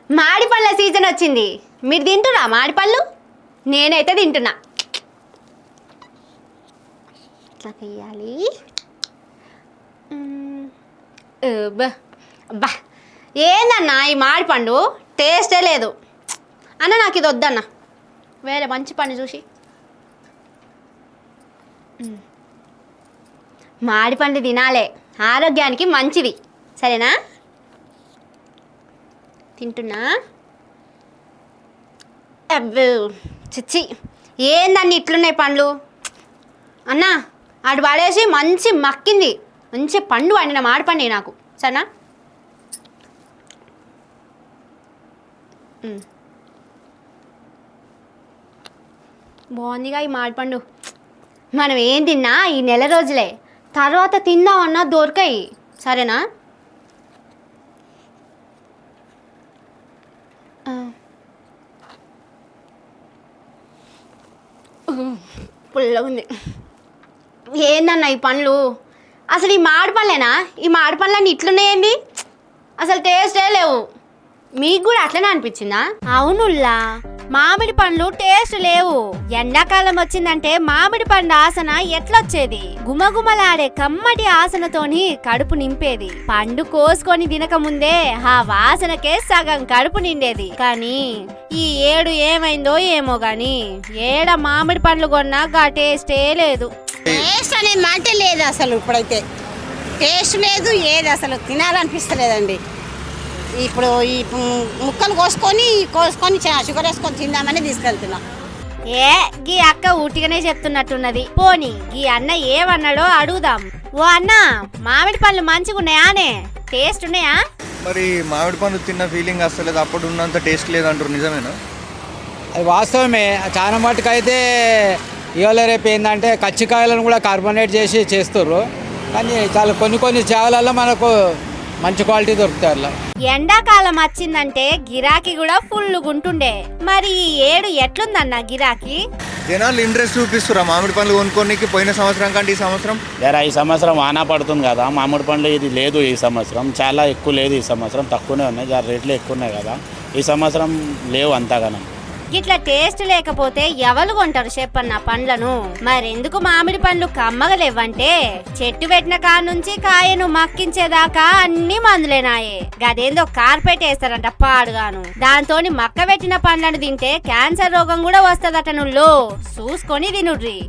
మాడి పళ్ళ సీజన్ వచ్చింది. మీరు తింటున్నా మాడి పళ్ళు? నేనైతే తింటున్నా. ఇట్లా వేయాలి. బా ఏందన్నా ఈ మాడి పండు టేస్టే లేదు అన్న. నాకు ఇది వద్దన్న, వేరే మంచి పండు చూసి. మాడి పండు తినాలే, ఆరోగ్యానికి మంచిది. సరేనా? తింటున్నా. అబ్బో చిచ్చి, ఏందన్ని ఇట్లున్నాయి పండ్లు అన్నా. అటు పడేసి మంచి మక్కింది, మంచి పండు వండిన మాడిపండి నాకు. సరేనా? బాగుందిగా ఈ మాడిపండు. మనం ఏం తిన్నా ఈ నెల రోజులే, తర్వాత తిందామన్నా దొరకాయి. సరేనా? పుల్లగా ఉంది. ఏందన్నా ఈ పండ్లు? అసలు ఈ మాడి పళ్ళేనా? ఈ మాడి పళ్ళని ఇట్లున్నాయండి, అసలు టేస్టే లేవు. మీకు కూడా అట్లనే అనిపించిందా? అవునుల్లా, మామిడి పండ్లు టేస్ట్ లేవు. ఎండాకాలం వచ్చిందంటే మామిడి పండు ఆసన ఎట్లొచ్చేది? గుమగుమలాడే కమ్మటి ఆసనతోని కడుపు నింపేది. పండు కోసుకొని తినక ముందే ఆ వాసనకే సగం కడుపు నిండేది. కానీ ఈ ఏడు ఏమైందో ఏమో గాని, ఏడ మామిడి పండ్లు కొన్నా గా టేస్టే లేదు. టేస్ట్ అనే మాట లేదు అసలు. ఇప్పుడైతే టేస్ట్ లేదు, ఏది అసలు తినాలనిపిస్తలేదండి. ఇప్పుడు ఈ ముక్కలు కోసుకొని షుగర్ వేసుకొని తిందామని తీసుకెళ్తున్నాం. ఏ గీ అక్క ఊటిగానే చెప్తున్నట్టున్నది. పోనీ గీ అన్న ఏమన్నాడో అడుగుదాం. ఓ అన్న, మామిడి పండ్లు మంచిగా ఉన్నాయానే? టేస్ట్ ఉన్నాయా? మరి మామిడి పండు తిన్న ఫీలింగ్ అసలేదు, అప్పుడు ఉన్నంత టేస్ట్ లేదంటారు, నిజమేనా? అది వాస్తవమే. చాలా మటుకు అయితే ఇవాళ రేపు ఏంటంటే కచ్చికాయలను కూడా కార్బోనేట్ చేసి చేస్తుర్రు. కానీ చాలా కొన్ని చావలలో మనకు మంచి క్వాలిటీ దొరుకుతాయి అలా. ఎండాకాలం వచ్చిందంటే గిరాకీ కూడా ఫుల్ గుంటుండే. మరి ఈ ఏడు ఎట్లుందన్న గిరాకీ? జనాలు ఇంట్రెస్ట్ చూపిస్తురా మామిడి పండ్లు కొనుక్కోనికి? పోయిన సంవత్సరం కంటే ఈ సంవత్సరం ఈ సంవత్సరం వాన పడుతుంది కదా, మామిడి పండ్లు ఇది లేదు ఈ సంవత్సరం. చాలా ఎక్కువ లేదు ఈ సంవత్సరం, తక్కువనే ఉన్నాయి. రేట్లు ఎక్కువ ఉన్నాయి కదా ఈ సంవత్సరం, లేవు అంతగానం. ఇట్లా టేస్ట్ లేకపోతే ఎవరు కొంటారు చెప్పన్న పండ్లను? మరెందుకు మామిడి పండ్లు కమ్మగలేవంటే, చెట్టు పెట్టిన కాడ నుంచి కాయను మక్కించేదాకా అన్ని మందులేనాయే. గదేందో కార్పెట్ వేస్తారంట పాడుగాను. దాంతోని మక్క పెట్టిన పండ్లను తింటే క్యాన్సర్ రోగం కూడా వస్తదట. నువ్వు చూసుకొని తినుర్రి.